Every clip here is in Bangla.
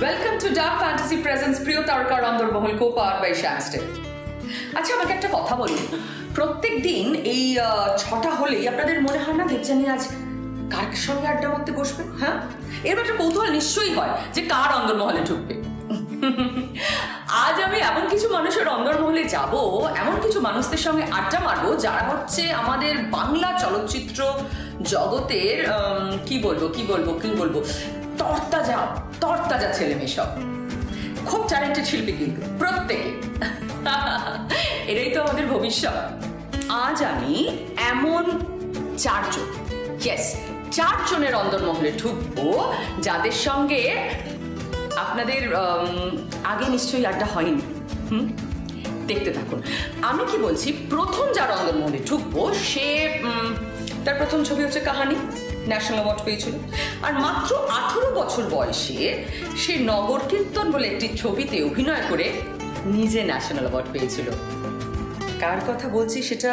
Welcome to dark fantasy presents প্রিয় তারকার অন্দরমহল co-powered by শ্যামস্টেল। আচ্ছা, আমাকে একটা কথা বলুন, প্রত্যেক দিন এই 6টা হলেই আপনাদের মনে হয় না দেবযানী আজ কার সঙ্গে আড্ডা মারতে বসবে? হ্যাঁ, এর একটা কৌতূহল নিশ্চয়ই হয় যে কার অন্দরমহলে ঢুকবে। আজ আমি এমন কিছু মানুষের অন্দরমহলে যাব, এমন কিছু মানুষদের সঙ্গে আড্ডা মারবো যারা হচ্ছে আমাদের বাংলা চলচ্চিত্র জগতের কি বলবো তরতাজা ছেলে মেয়ে, সব খুব ট্যালেন্টেড শিল্পী, কিন্তু প্রত্যেকে। এটাই তো আমাদের ভবিষ্যৎ। আজ আমি এমন 4 জনের অন্দরমহলে ঢুকবো যাদের সঙ্গে আপনাদের আগে নিশ্চয়ই আড্ডা হয়নি। দেখতে থাকুন। আমি কি বলছি, প্রথম যার অন্দরমহলে ঢুকবো সে তার প্রথম ছবি হচ্ছে কাহানি, ন্যাশনাল অ্যাওয়ার্ড পেয়েছিল। আর মাত্র 18 বছর বয়সে সে নগর কীর্তন বলে একটি ছবিতে অভিনয় করে নিজে ন্যাশনাল অ্যাওয়ার্ড পেয়েছিল। কার কথা বলছি সেটা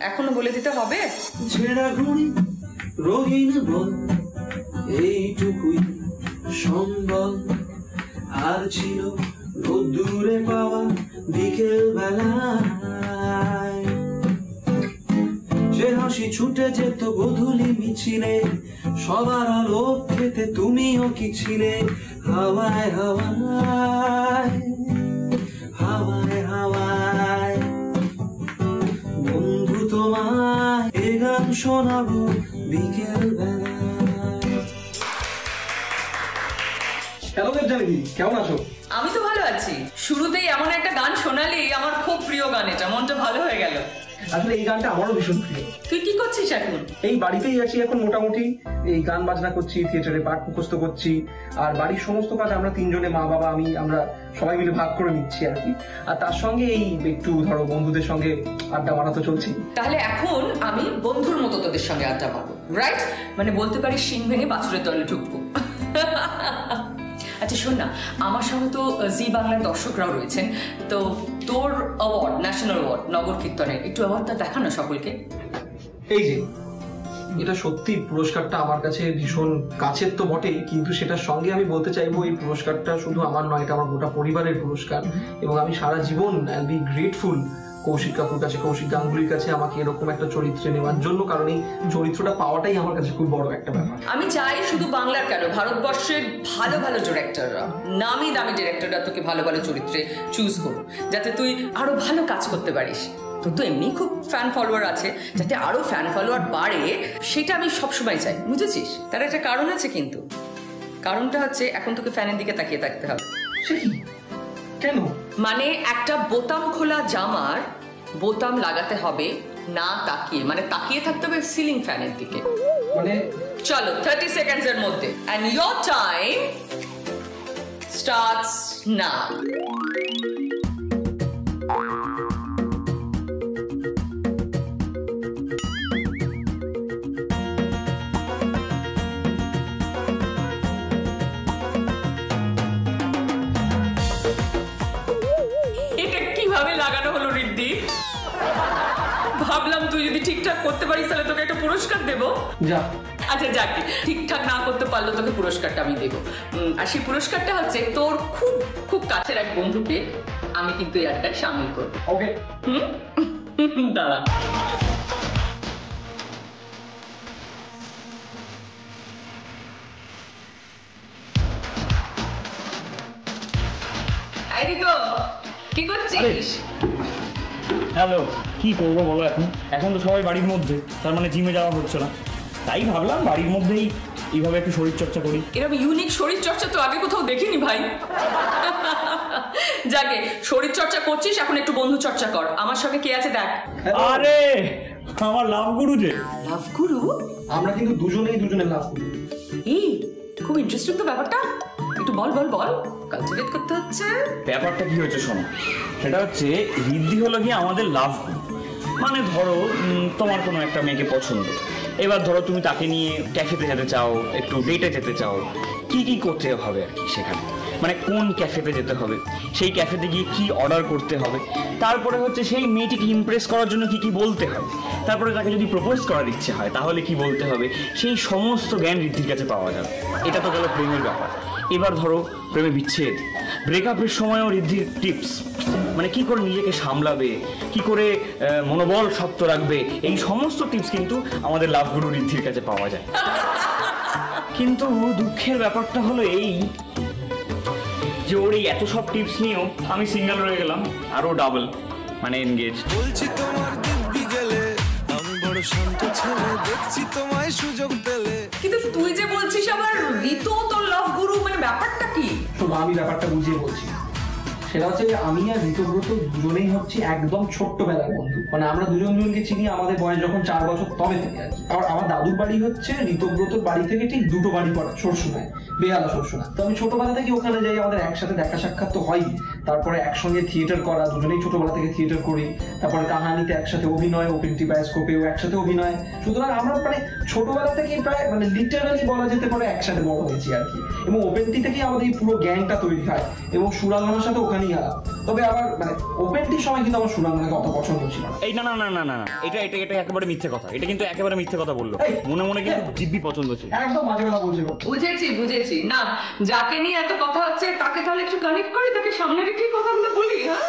এখনো বলে দিতে হবে? এইটুকুই সম্বল আর ছিল রোদ্দুরে পাওয়া বিকেল বেলায়, সে হাসি ছুটে যেত গোধূলি মিছিলে, সবার আলো খেতে তুমিও কি ছিলে, হাওয়ায় হাওয়ায় হাওয়ায় হাওয়ায়। বন্ধু তোমায় এ গান শোনাবো বিকেল বেলায়। হ্যালো দেবযানী, কেমন আছো? আমি তো ভালো আছি। শুরুতেই এমন একটা গান শোনালি, আমার খুব প্রিয় গান এটা, মনটা ভালো হয়ে গেল। আসলে এই গানটা আমারও ভীষণ প্রিয়। তুই কি করছিস এখন? এই বাড়িতেই আছি এখন, মোটামুটি এই গান বাজনা করছি, থিয়েটারে পাঠ মুখস্থ করছি, আর বাড়ির সমস্ত কাজ আমরা 3 জনে, মা বাবা আমি, আমরা সবাই মিলে ভাগ করে নিচ্ছি আর কি। আর তার সঙ্গে এই একটু ধরো বন্ধুদের সঙ্গে আড্ডা মারা তো চলছি। তাহলে এখন আমি বন্ধুর মতো তোদের সঙ্গে আড্ডা মারবো, রাইট? মানে বলতে পারি শিং ভেঙে বাছুরের দলে ঢুকবো। আচ্ছা শোন না, আমার সঙ্গে তো জি বাংলার দর্শকরাও রয়েছেন, তো তোর অ্যাওয়ার্ড, ন্যাশনাল অ্যাওয়ার্ড নগর কীর্তনের একটু অ্যাওয়ার্ডটা দেখানো সকলকে। এই যে এটা সত্যি পুরস্কারটা আমার কাছে ভীষণ কাছের তো বটেই, কিন্তু সেটার সঙ্গে আমি বলতে চাইবো এই পুরস্কারটা শুধু আমার নয়, এটা আমার গোটা পরিবারের পুরস্কার। এবং আমি সারা জীবন আই বি গ্রেটফুল কৌশিক কাকুর কাছে, কৌশিক গাঙ্গুলির কাছে আমাকে এরকম একটা চরিত্রে নেওয়ার জন্য, কারণ এই চরিত্রটা পাওয়াটাই আমার কাছে খুব বড় একটা ব্যাপার। আমি চাই শুধু বাংলার কেন, ভারতবর্ষের ভালো ভালো ডিরেক্টররা, নামি দামি ডিরেক্টররা তোকে ভালো ভালো চরিত্রে চুজ করো, যাতে তুই আরো ভালো কাজ করতে পারিস। তোর তো এমনি খুব ফ্যান ফলোয়ার আছে, যাতে আরো ফ্যান ফলোয়ার বাড়ে সেটা আমি সবসময় চাই, বুঝেছিস? তার একটা কারণ আছে, কিন্তু কারণটা হচ্ছে এখন তোকে ফ্যানের দিকে তাকিয়ে থাকতে হবে। কেন? মানে একটা বোতাম খোলা জামার বোতাম লাগাতে হবে না তাকিয়ে, মানে তাকিয়ে থাকতে হবে সিলিং ফ্যানের দিকে। মানে চলো 30 সেকেন্ডসের মধ্যে, and your time starts now. এটা কিভাবে লাগানো হলো রিদ্ধি? ভাবলাম তুই যদি ঠিকঠাক করতে পারিস তাহলে তোকে একটা পুরস্কার দেবো। যা। আচ্ছা যাক, ঠিকঠাক না করতে পারলে তোকে পুরস্কারটা আমি দেবো। আর সেই পুরস্কারটা হচ্ছে তোর খুব খুব কাছের এক বন্ধুকে আমি কিন্তু এই আড্ডায় সামিল করবো। ওকে। দাঁড়া। কি করছিস? হ্যালো, কি করবো বলো? এখন তো সবাই বাড়ির মধ্যে, তার মানে জিমে যাওয়া হচ্ছে না, তাই ভাবলাম বাড়ির মধ্যেই এইভাবে একটু শরীর চর্চা করি। এরকম ইউনিক শরীর চর্চা তো আগে কোথাও দেখিনি ভাই। যাকে শরীর চর্চা করছিস, এখন একটু বন্ধু চর্চা কর। আমার সঙ্গে কে আছে দেখ। আরে আমার লাভ গুরু যে। লাভ গুরু? আমরা কিন্তু দুজনের লাভ গুরু। এই খুব ইন্টারেস্টিং তো ব্যাপারটা, একটু বল বল বল। কালটিভেট করতে হচ্ছে। ব্যাপারটা কি হয়েছে শোনো, সেটা হচ্ছে রিদ্ধি হলো কি আমাদের লাভ গুরু। মানে ধরো তোমার কোনো একটা মেয়েকে পছন্দ, এবার ধরো তুমি তাকে নিয়ে ক্যাফেতে যেতে চাও, একটু ডেটে যেতে চাও, কি কি করতে হবে আর কি সেখানে, মানে কোন ক্যাফেতে যেতে হবে, সেই ক্যাফেতে গিয়ে কি অর্ডার করতে হবে, তারপরে হচ্ছে সেই মেয়েটিকে ইমপ্রেস করার জন্য কি কি বলতে হবে, তারপরে তাকে যদি প্রপোজ করার ইচ্ছে হয় তাহলে কি বলতে হবে, সেই সমস্ত জ্ঞান রিদ্ধির কাছে পাওয়া যাবে। এটা তো গেল প্রেমের ব্যাপার। এবার ধরো প্রেমে বিচ্ছেদ, ব্রেকআপের সময়ও ঋদ্ধির টিপস, মানে কি করে নিজেকে সামলাবে, কি করে মনোবল শক্ত রাখবে, এই সমস্ত টিপস কিন্তু আমাদের লাভ গুরু ঋদ্ধির কাছে পাওয়া যায়। কিন্তু দুঃখের ব্যাপারটা হলো এই যে ওর এই এত সব টিপস নিয়েও আমি সিঙ্গেল রয়ে গেলাম, আরো ডাবল মানে এনগেজ। বলছি তোমার দিব্যি গেলে আমি বড় শান্ত ছেলে, দেখছি তোমায় সুযোগ পেলে। কিন্তু তুই যে বলছিস আবার ঋতু তোর লাভ গুরু, মানে ব্যাপারটা কি? শোনো, আমি ব্যাপারটা বুঝিয়ে বলছি। সেটা হচ্ছে যে আমি আর ঋতব্রত দুজনেই হচ্ছে একদম ছোট্টবেলার বন্ধু। মানে আমরা দুজনকে চিনি আমাদের বয়স যখন 4 বছর তবে থেকে আর কি। আর আমার দাদুর বাড়ি হচ্ছে ঋতব্রতর বাড়ি থেকে ঠিক 2টো বাড়ি পড়া, সরসুনায়, বেহালা সরসুনায়। তো আমি ছোটবেলা থেকে ওখানে যাই, আমাদের একসাথে দেখা সাক্ষাৎ তো হয়। তারপরে একসঙ্গে থিয়েটার করা, দুজনেই ছোটবেলা থেকে থিয়েটার করি। তারপরে কাহানিতে একসাথে অভিনয়, ওপেন টি বায়োস্কোপেও একসাথে অভিনয়। সুতরাং আমরা মানে ছোটবেলা থেকে প্রায় মানে লিটারালি বলা যেতে পারে একসাথে বড় হয়েছি আর কি। এবং ওপেন টি থেকেই আমাদের এই পুরো গ্যাংটা তৈরি হয় এবং সুরাঙ্গনার সাথে ওখানেই আলাপ। তবে আবার মানে ওপেন টির সময় কিন্তু আমার সুরাঙ্গনাকে অত পছন্দ ছিল না। এই না না না না না, এটা এটা এটা একেবারে মিথ্যে কথা, এটা কিন্তু একেবারে মিথ্যে কথা বললো। মনে মনে কিন্তু দিব্যি পছন্দ ছিল। একদম মাঝে কথা বলছি। বুঝেছি না, যাকে নিয়ে এত কথা হচ্ছে তাকে তাহলে একটু কানেক্ট করে তাকে সামনে রেখে কথাগুলো বলি। হ্যাঁ,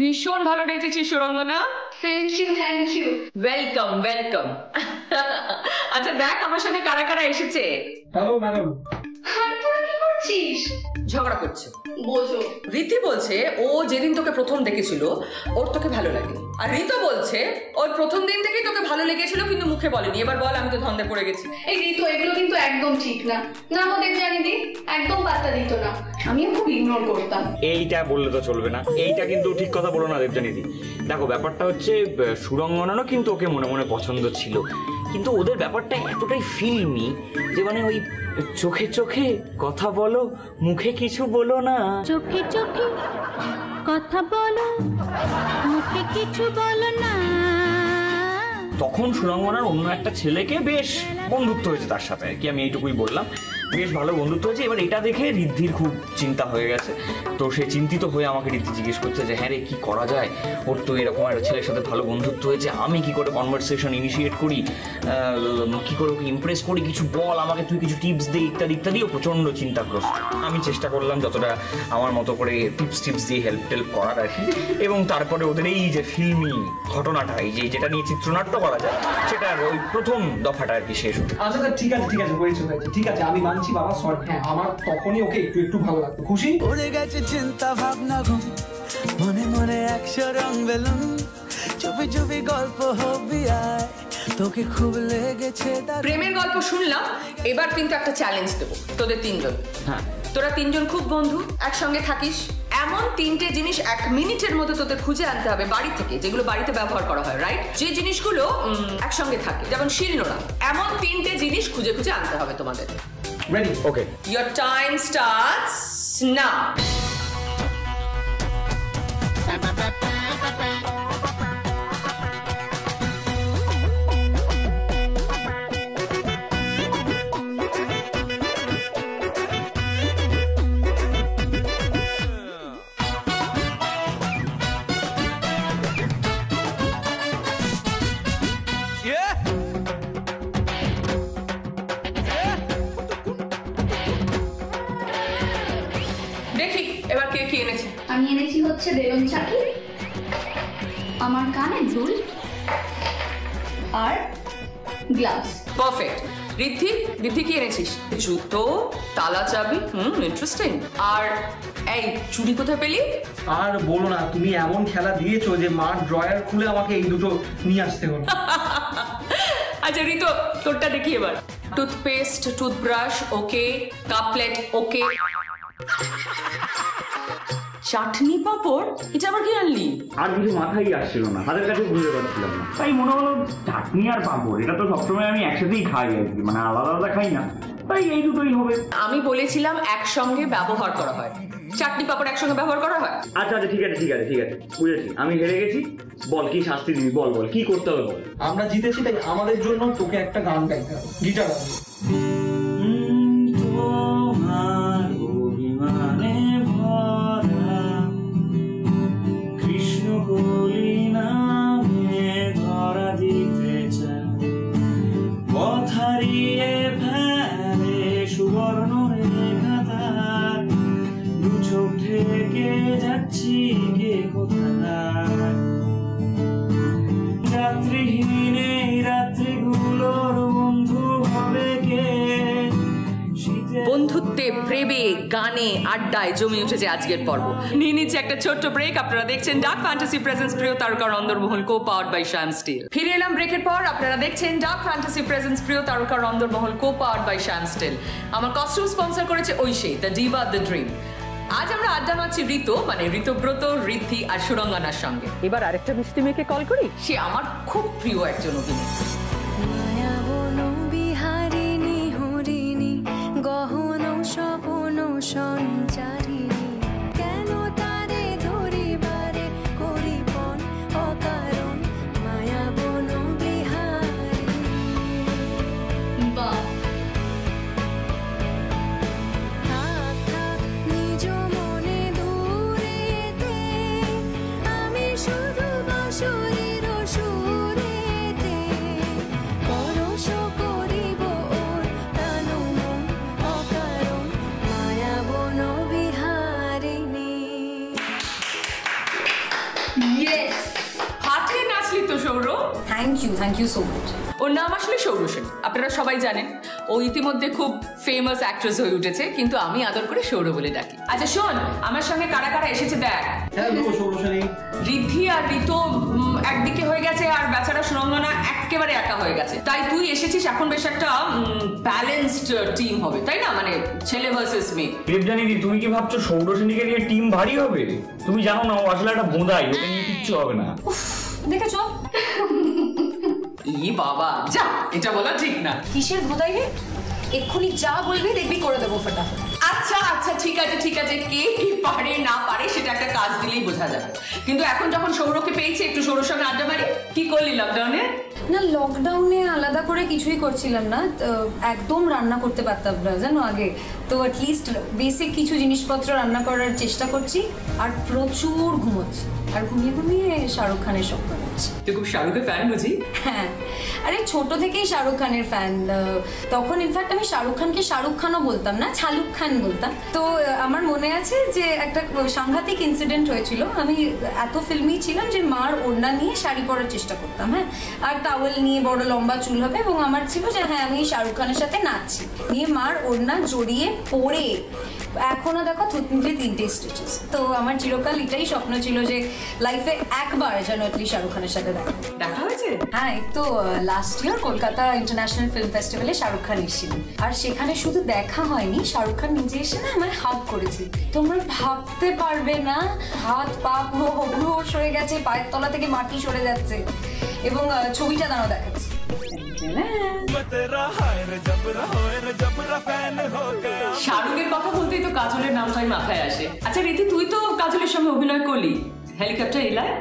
ভীষণ ভালো নেচেছিস সুরঙ্গনা। Thank you. ওয়েলকাম। আচ্ছা দেখ আমার সাথে কারা কারা এসেছে। Hello madam. তোরা কি করছিস? ঝগড়া করছে। বোঝো, রীতি বলছে ও যেদিন তোকে প্রথম দেখেছিল ওর তোকে ভালো লাগে, আর ঋতু বলছে ওর প্রথম দিন থেকেই তোকে ভালো লেগেছিল কিন্তু মুখে বলেনি। এবার বল, আমি তো ধন্দে পড়ে গেছি। এই ঋতু এগুলো কিন্তু একদম ঠিক না। না ওদের জানি দি একদম পাত্তা দিত না, আমিও খুব ইগনোর করতাম। এইটা বললে তো চলবে না, এইটা কিন্তু ঠিক কথা বলো না দেবযানীদি। দেখো ব্যাপারটা হচ্ছে সুরঙ্গনারও কিন্তু ওকে মনে মনে পছন্দ ছিল, কিন্তু ওদের ব্যাপারটা এতটাই ফিল্মি যে মানে ওই চোখে চোখে কথা বলো, মুখে কিছু বলো না। চোখে চোখে কথা বলো, মুখে কিছু বলো না। তখন সুরঙ্গনার অন্য একটা ছেলেকে বেশ বন্ধুত্ব হয়েছে তার সাথে, কি আমি এইটুকুই বললাম, বেশ ভালো বন্ধুত্ব হয়েছে। এবার এটা দেখে ঋদ্ধির খুব চিন্তা হয়ে গেছে। তো সে চিন্তিত হয়ে আমাকে ঋদ্ধি জিজ্ঞেস করছে যে হ্যাঁ রে কি করা যায়, ওর তো এরকম একটা ছেলের সাথে ভালো বন্ধুত্ব হয়েছে, আমি কি করে কনভারসেশন ইনিশিয়েট করি, কি করে ওকে ইমপ্রেস করি, কিছু বল আমাকে, তুই কিছু টিপস দে ইত্যাদি ইত্যাদি। ও প্রচণ্ড চিন্তাগ্রস্ত। আমি চেষ্টা করলাম যতটা আমার মতো করে টিপস দিয়ে হেল্প করার আর কি। এবং তারপরে ওদের এই যে ফিল্মি ঘটনাটা, এই যে যেটা নিয়ে চিত্রনাট্য করা যায়, সেটার ওই প্রথম দফাটা আর কি শেষ হলো। আচ্ছা ঠিক আছে হয়েছে, ঠিক আছে আমি মানছি বাবা, সরি। হ্যাঁ আমার তখনই ওকে একটু ভালো লাগতো। খুশি উড়ে গেছে চিন্তা ভাবনা ঘুম, মনে মনে 100 রং বেলুন, চুপি চুপি গল্প হবি আয়, তোকে খুব লেগেছে। প্রেমের গল্প শুনলাম, এবার কিন্তু একটা চ্যালেঞ্জ দেবো তোদের 3জন। হ্যাঁ, তোরা 3জন খুব বন্ধু, একসঙ্গে থাকিস। এমন 3টে জিনিস 1 মিনিটের মধ্যে তোদের খুঁজে আনতে হবে বাড়ি থেকে, যেগুলো বাড়িতে ব্যবহার করা হয়, রাইট? যে জিনিসগুলো একসঙ্গে থাকে, যেমন শিলনোড়া। এমন 3টে জিনিস খুঁজে আনতে হবে তোমাদের। Ready? Okay, Your time starts now. দেখি এবার কে কি এনেছে। আমি এনেছি হচ্ছে বেলুন চাকি, আমার কানে দুল আর গ্লাভস। পারফেক্ট। ঋদ্ধি কি এনেছিস? জুতো, তালা চাবি, ইন্টারেস্টিং। আর এই চুড়ি কোথায় পেলি? আর বলো না, তুমি এমন খেলা দিয়েছো যে মার ড্রয়ার খুলে আমাকে এই দুটো নিয়ে আসতে হলো। আচ্ছা ঋতু, তোরটা দেখি এবার। টুথপেস্ট, টুথব্রাশ ওকে, কাপ প্লেট ওকে, চাটনি পাঁপড়, এটা আবার কি আনলি? আর কিছু মাথায় আসছিল না, হাতের কাছে বুঝতে পারছিলাম না, তাই মনে হলো চাটনি আর পাঁপড়, এটা তো সবসময় আমি একসাথেই খাই আর কি, মানে আলাদা আলাদা খাই না, তাই এই দুটোই হবে। আমি বলেছিলাম একসঙ্গে ব্যবহার করা হয়, চাটনি পাপড় একসঙ্গে ব্যবহার করা হয়? আচ্ছা আচ্ছা ঠিক আছে ঠিক আছে ঠিক আছে বুঝেছি, আমি হেরে গেছি। বল কি শাস্তি দিবি, বল বল কি করতে হবে বল। আমরা জিতেছি তাই আমাদের জন্য তোকে একটা গান গাইতে হবে, গিটার বাজিয়ে। তোমার অভিমানে ভরা কৃষ্ণ কলি নামে ধরা দিতে চায়, পথারিয়ে ফেলে সুবর্ণ রেখা তার, দু চোখ ঢেকে যাচ্ছি কে কোথায়, যাত্রীহীন এই রাত্রিগুলোর বন্ধু হবে কে। বন্ধুত্বে, প্রেমে, গানে, আড্ডায় জমে উঠেছে আজকের পর্ব। নিয়ে নিচ্ছে একটা ছোট্ট ব্রেক। আপনারা দেখছেন ডার্ক ফ্যান্টাসি প্রেজেন্স প্রিয় তারকার অন্দরমহল, co powered by Shyam steel. ফিরে এলাম ব্রেকের পর। আপনারা দেখছেন ডার্ক ফ্যান্টাসি প্রেজেন্স প্রিয় তারকার অন্দরমহল, co powered by Shyam steel. আমার কস্টিউম স্পন্সর করেছে Aishi, the diva, the dream. আজ আমরা আড্ডা মারছি ঋতু মানে ঋতব্রত, ঋদ্ধি আর সুরঙ্গনার সঙ্গে। এবার আরেকটা মিষ্টি মেয়েকে কল করি, সে আমার খুব প্রিয় একজন অভিনেত্রী। গহন স্বপন সঞ্চারিণী, কেন তারে ধরিবারে করিপন অকারণ মায়া বন বিহারিণী। বাহ, থাক থাক নিজ মনে দূরেতে, আমি শুধু বাঁশরীর সুরেতে পরশ করিব ওর প্রাণ মন অকারণ মায়া বন বিহারিণী। ইয়েস, ফাটিয়ে নাচলি তো Saur. Thank you so much. ওর নাম আসলে সৌর সেন, আপনারা সবাই জানেন। ও ইতিমধ্যে খুব ফেমাস অ্যাক্ট্রেস হয়ে উঠেছে, কিন্তু আমি আদর করে সৌর বলে ডাকি। আচ্ছা শোন, আমার সঙ্গে কারা কারা এসেছে দেখ। হ্যালো সৌরসেনী। ঋদ্ধি আর ঋতু একদিকে হয়ে গেছে, আর বেচারা সুরঙ্গনা একেবারে একা হয়ে গেছে। তাই তুই এসেছিস, এখন বেশ একটা ব্যালেন্সড টিম হবে, তাই না? মানে ছেলে ভার্সেস মেয়ে। দেবজানিদি, তুমি কি ভাবছো সৌরসেনীকে নিয়ে টিম ভারী হবে? তুমি জানো না ও আসলে একটা বোঁদাই, ওকে নিয়ে কিচ্ছু হবে না। দেখেছো? ই বাবা, যা, এটা বলা ঠিক না। কিসের ভোদাই রে? এক্ষুনি যা বলবি দেখবি করে দেবো ফটাফট। আচ্ছা আচ্ছা ঠিক আছে ঠিক আছে, কে কি পারে না পারে সেটা একটা কাজ দিলেই বোঝা যাবে। কিন্তু এখন যখন সৌরকে পেয়েছি, একটু সৌরর সঙ্গে আড্ডা মারি। কি করলি লকডাউনে? না, লকডাউনে আলাদা করে কিছুই করছিলাম না, একদম রান্না করতে পারতাম না জানো আগে। তো অ্যাটলিস্ট বেসিক কিছু জিনিসপত্র রান্না করার চেষ্টা করছি, আর প্রচুর ঘুমোচ্ছি, আর ঘুমিয়ে ঘুমিয়ে শাহরুখ খানের স্বপ্ন দেখছি। তুই খুব শাহরুখের ফ্যান বুঝি? হ্যাঁ, আরে ছোট থেকেই শাহরুখ খানের ফ্যান। তখন ইনফ্যাক্ট আমি শাহরুখ খানকে শাহরুখ খানও বলতাম না, শাহরুখ খান বলতাম। তো আমার মনে আছে যে একটা সাংঘাতিক ইনসিডেন্ট হয়েছিল। আমি এত ফিল্মি ছিলাম যে মার ওড়না নিয়ে শাড়ি পরার চেষ্টা করতাম, হ্যাঁ, আর টাওয়েল নিয়ে, বড় লম্বা চুল হবে, এবং আমার ছিল যে হ্যাঁ আমি শাহরুখ খানের সাথে নাচছি, নিয়ে মার ওড়না জড়িয়ে পরে এখনো দেখো থুতনিতে 3টে স্টিচেস। তো আমার চিরকাল এটাই স্বপ্ন ছিল যে লাইফে একবার যেন অ্যাটলিস্ট শাহরুখ খানের সাথে দেখা হয়েছে। হ্যাঁ, এই তো last year Kolkata international film ফেস্টিভ্যালে শাহরুখ খান এসেছিলেন, আর সেখানে শুধু দেখা হয়নি, শাহরুখ খান নিজে এসে না আমায় হাগ করেছে। তোমরা ভাবতে পারবে না, হাত পা পুরো হুবড়ুস হয়ে গেছে, পায়ের তলা থেকে মাটি সরে যাচ্ছে, এবং ছবিটা দাঁড়াও দেখাচ্ছি। শাহরুখের কথা বলতেই তো কাজলের নামটাই মাথায় আসে। আচ্ছা রীতি, তুই তো কাজলের সঙ্গে অভিনয় করলি হেলিকপ্টার এলায়,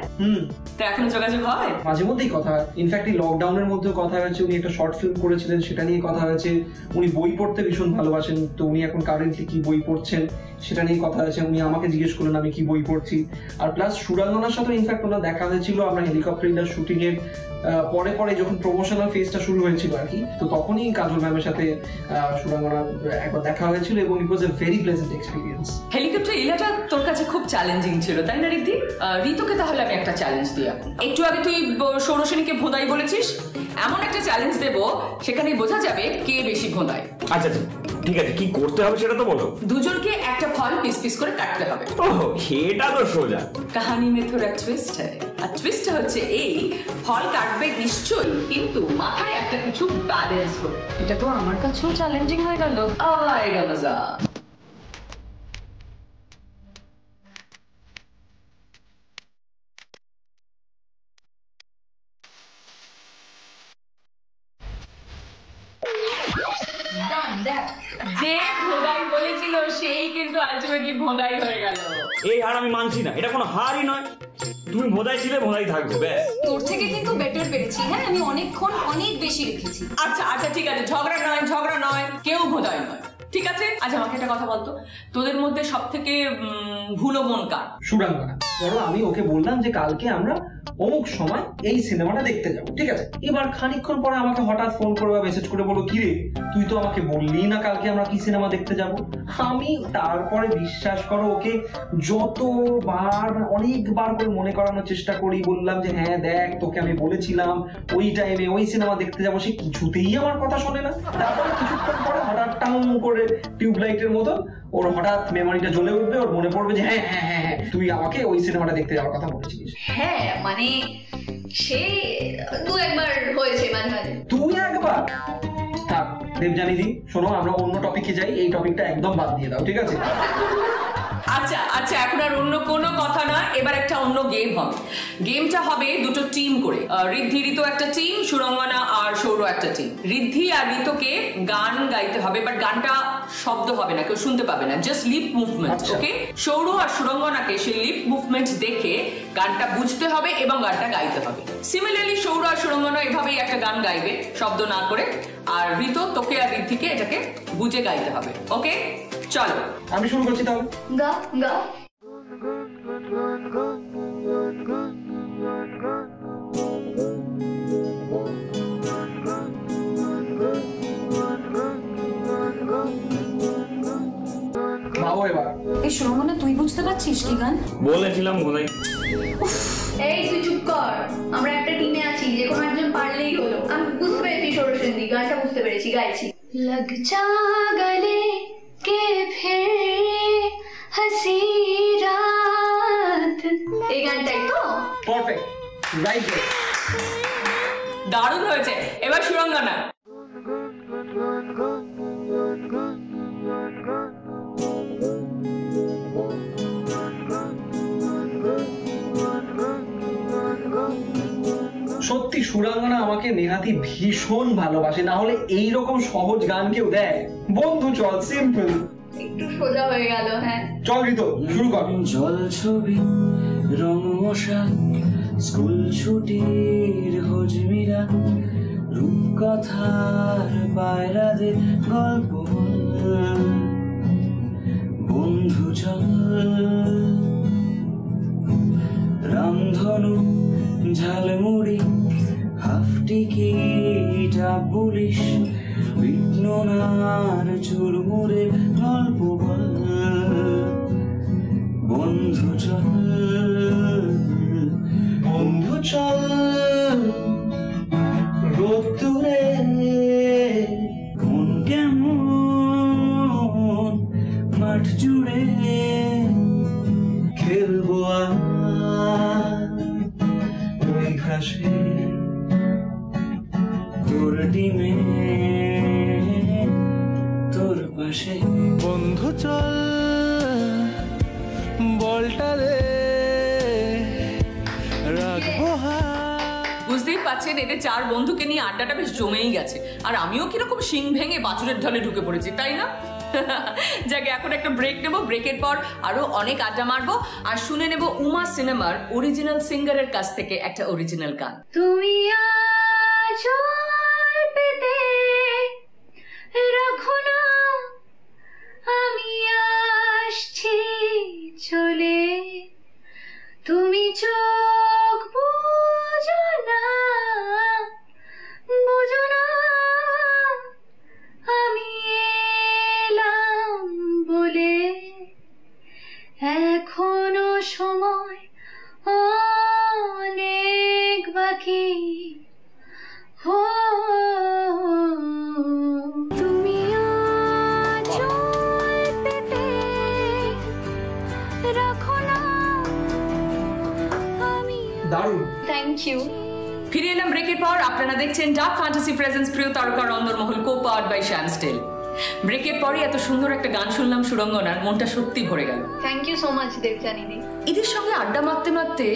তো এখনো যোগাযোগ হয়? মাঝে মধ্যেই কথা হয়। ইনফ্যাক্ট এই লকডাউনের মধ্যেও কথা হয়েছে। উনি একটা শর্ট ফিল্ম করেছিলেন, সেটা নিয়ে কথা হয়েছে। উনি বই পড়তে ভীষণ ভালোবাসেন, তো উনি এখন কারেন্টলি কি বই পড়ছেন সেটা নিয়ে কথা হয়েছে। উনি আমাকে জিজ্ঞেস করলেন আমি কি বই পড়ছি। আর প্লাস সুরাঙ্গনার সাথে ইনফ্যাক্ট ওনার দেখা হয়েছিল। আমরা হেলিকপ্টার ইলার শুটিং এর পরে পরে যখন প্রমোশনাল ফেজটা শুরু হয়েছিল আর কি, তো তখনই কাজল ম্যামের সাথে সুরাঙ্গনার একবার দেখা হয়েছিল, এবং it was a very pleasant experience. Helicopter ইলাটা তোর কাছে খুব চ্যালেঞ্জিং ছিল, তাই না রিদ্ধি? ঋতুকে তাহলে আমি একটা চ্যালেঞ্জ দিই। একটু আগে তুই সৌরসেনীকে ভোঁদাই বলেছিস, এমন একটা চ্যালেঞ্জ দেবো সেখানে বোঝা যাবে কে বেশি ভোঁদায়। আচ্ছা আচ্ছা ঠিক আছে, কি করতে হবে সেটা তো বলো। দুজনকে একটা ফল পিস পিস করে কাটতে হবে। ওহ, সেটা তো সোজা। কাহানি মে থোড়া টুইস্ট হয়, আর টুইস্টটা হচ্ছে এই, ফল কাটবে নিশ্চয়ই, কিন্তু মাথায় একটা কিছু ব্যালেন্স হবে। এটা তো আমার কাছেও চ্যালেঞ্জিং হয়ে গেল। আয়েগা মজা। দেখ যে ভোদাই বলেছিল সেই কিন্তু আলটিমেটলি ভোদাই হয়ে গেল। এই হার আমি মানছি না, এটা কোনো হারই নয়। তুমি ভোদাই ছিলে, ভোদাই থাকবে ব্যাস। তোর থেকে কিন্তু বেটার পেরেছি। হ্যাঁ, আমি অনেকক্ষণ অনেক বেশি রেখেছি। আচ্ছা আচ্ছা ঠিক আছে, ঝগড়া নয়, কেউ ভোদাই নয়, ঠিক আছে। আচ্ছা আমাকে একটা কথা বলতো, তোদের মধ্যে সব থেকে ভুলো মন কার? সুরাঙ্গনা। ধরো আমি ওকে বললাম যে কালকে আমরা অমুক সময় এই সিনেমাটা দেখতে যাবো, ঠিক আছে। এবার খানিকক্ষণ পরে আমাকে হঠাৎ ফোন করে বা মেসেজ করে বলো, কিরে তুই তো আমাকে বললি না কালকে আমরা কি সিনেমা দেখতে যাব। আমি তারপরে বিশ্বাস করো ওকে যতবার অনেকবার করে মনে করানোর চেষ্টা করি, বললাম যে হ্যাঁ দেখ তোকে আমি বলেছিলাম ওই টাইমে ওই সিনেমা দেখতে যাবো, সে কিছুতেই আমার কথা শোনে না। তারপরে কিছুক্ষণ পরে হঠাৎ টাউন করে টিউবলাইটের মতো ওর হঠাৎ মেমোরিটা জ্বলে উঠবে, ওর মনে পড়বে যে হ্যাঁ হ্যাঁ হ্যাঁ হ্যাঁ তুই আমাকে ওই সিনেমাটা দেখতে যাওয়ার কথা বলেছিলিস। হ্যাঁ মানে সে দু একবার হয়েছে মাঝে মাঝে। তুই একবার? থাক দেবযানীদি, শোনো আমরা অন্য টপিকে যাই, এই টপিকটা একদম বাদ দিয়ে দাও, ঠিক আছে? আচ্ছা আচ্ছা, এখন আর অন্য কোনো কথা না, এবার একটা অন্য গেম হবে। গেমটা হবে দুটো টিম করে, ঋদ্ধি ঋতু একটা টিম, সুরঙ্গনা আর সৌর একটা টিম। ঋদ্ধি আর ঋতুকে গান গাইতে হবে, বাট গানটা শব্দ হবে না, কেউ শুনতে পাবে না, জাস্ট লিপ মুভমেন্ট, ওকে? সৌর আর সুরঙ্গনাকে সেই লিপ মুভমেন্ট দেখে গানটা বুঝতে হবে এবং গানটা গাইতে হবে। সিমিলারলি সৌর আর সুরঙ্গনা এভাবেই একটা গান গাইবে শব্দ না করে, আর ঋতু তোকে আর ঋদ্ধিকে এটাকে বুঝে গাইতে হবে, ওকে? চলো আমি শুরু করছি তাহলে। গা গা। ভাবো এবার। এই সুরঙ্গনা, তুই বুঝতে পারছিস কি গান? বলেছিলাম ভোদাই। এই তুই চুপ কর, আমরা একটা টিমে আছি, যে কোনো একজন পারলেই হলো। আমি বুঝতে পেরেছি সরস্বতী, গানটা বুঝতে পেরেছি, গাইছি। লগ যা গলে কে ফির হাসি রাত, এই গানটাই তো? Perfect, right. দারুণ হয়েছে। এবার সুরঙ্গনা। সত্যি সুরাঙ্গনা আমাকে নেহাতি ভীষণ ভালোবাসে, না হলে এইরকম সহজ গান কেউ দেয়? বন্ধু চল, সিম্পল, একটু সোজা হয়ে গেল। হ্যাঁ চল ঋতু শুরু কর। জল ছবি রং মশা স্কুল ছুটির হজমিরা রূপকথার পায়রাদের গল্প বন্ধু চল রামধনু ঝালমুড়ি হাফ টিকিট পুলিশ বিষ্ণুনার চুরমুরে গল্প বল বন্ধু চল বন্ধু চল রোদ্দুরে মন কেমন মাঠ জুড়ে খেলবো ওই ঘাসে তোর ডিমে তোর পাশে বন্ধু চল বলটা রে রাখবো বুঝতেই পারছেন এদের চার বন্ধুকে নিয়ে আড্ডাটা বেশ জমেই গেছে, আর আমিও কিরকম শিং ভেঙে বাছুরের ঢলে ঢুকে পড়েছি, তাই না? যাকে এখন একটা ব্রেক নেব, ব্রেকের পর আরো অনেক আড্ডা মারবো আর শুনে নেব উমা সিনেমার অরিজিনাল সিঙ্গারের কাছ থেকে একটা অরিজিনাল গান। তুমি আঁচল পেতে রাখো না, আমি আসছি চলে, তুমি চোখ বুঝো না আমি এলাম বলে, এখনো সময় অনেক বাকি, তুমি আঁচল পেতে রাখো না আমি। দারুণ, থ্যাংক ইউ। ফিরে এলাম ব্রেকের পর। আপনারা দেখছেন ডার্ক ফ্যান্টাসি প্রেজেন্স প্রিয় তারকা অন্দরমহল, কো-পাওয়ার্ড বাই শ্যাম স্টিল। ব্রেকের পরে এত সুন্দর একটা গান শুনলাম সুরঙ্গনার, মনটা সত্যি ভরে গেল। থ্যাংক ইউ সো মাচ দেবযানীদি। এদের সঙ্গে আড্ডা মারতে মারতে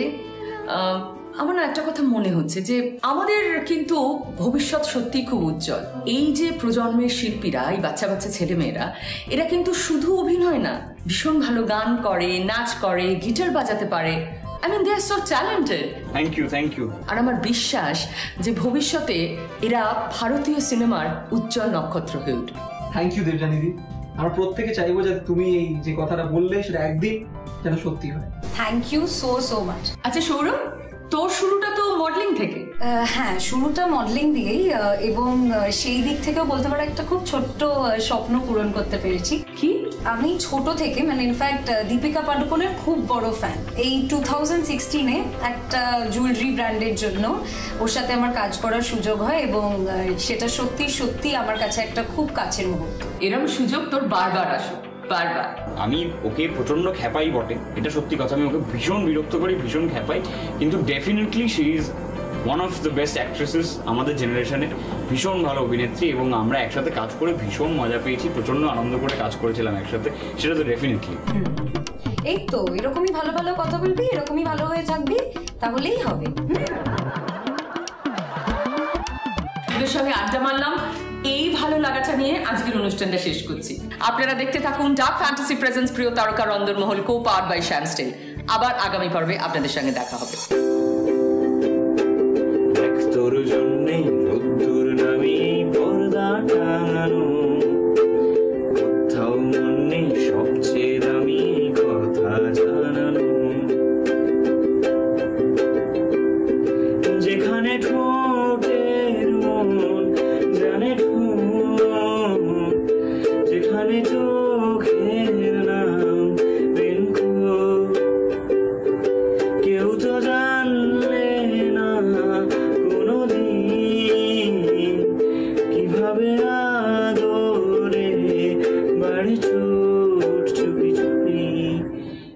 আমার না একটা কথা মনে হচ্ছে যে আমাদের কিন্তু ভবিষ্যৎ সত্যি খুব উজ্জ্বল। এই যে প্রজন্মের শিল্পীরা, এই বাচ্চা বাচ্চা ছেলেমেয়েরা, এরা কিন্তু শুধু অভিনয় না, ভীষণ ভালো গান করে, নাচ করে, গিটার বাজাতে পারে। I mean, they are so talented. Thank you. আর আমার বিশ্বাস যে ভবিষ্যতে এরা ভারতীয় সিনেমার উজ্জ্বল নক্ষত্র হয়ে উঠবে। থ্যাংক ইউ দেবযানীদি। আমরা প্রত্যেকে চাইবো যে তুমি এই যে কথাটা বললে সেটা একদিন যেন সত্যি হয়। Thank you so much. আচ্ছা সৌরভ, তোর শুরুটা তো মডেলিং থেকে। হ্যাঁ, শুরুটা মডেলিং দিয়েই, এবং সেই দিক থেকেও বলতে পারো একটা খুব ছোট্ট স্বপ্ন পূরণ করতে পেরেছি। কি? আমি ছোট থেকে, মানে ইনফ্যাক্ট দীপিকা পাডুকোনের খুব বড় ফ্যান। এই 2016-এ একটা জুয়েলারি ব্র্যান্ডের জন্য ওর সাথে আমার কাজ করার সুযোগ হয়, এবং সেটা সত্যি সত্যি আমার কাছে একটা খুব কাছের মুহূর্ত। এরকম সুযোগ তোর বারবার আসুক, বারবার। আমি ওকে প্রচন্ড খ্যাপাই বটে, এটা সত্যি কথা। আমি ওকে ভীষণ বিরক্ত করি, ভীষণ খ্যাপাই, কিন্তু definitely she is one of the best actresses আমাদের জেনারেশনের। ভীষণ ভালো অভিনেত্রী, এবং আমরা একসাথে কাজ করে ভীষণ মজা পেয়েছি, প্রচন্ড আনন্দ করে কাজ করেছিলাম একসাথে, সেটা তো ডেফিনেটলি। এই তো এরকমই ভালো ভালো কথা বলবি, এরকমই ভালো হয়ে থাকবি, তাহলেই হবে। তোদের সঙ্গে আড্ডা মারলাম, এই ভালো লাগাটা নিয়ে আজকের অনুষ্ঠানটা শেষ করছি। আপনারা দেখতে থাকুন ডার্ক ফ্যান্টাসি প্রেজেন্স প্রিয় তারকা রন্দরমহল, কো-পাওয়ার্ড বাই শ্যাম স্টিল। আবার আগামী পর্বে আপনাদের সঙ্গে দেখা হবে। তোর জন্যে রোদ্দুর নামে পর্দা টাঙানো, কোথাও মন নেই সবচেয়ে দামি কথা জানানো, যেখানে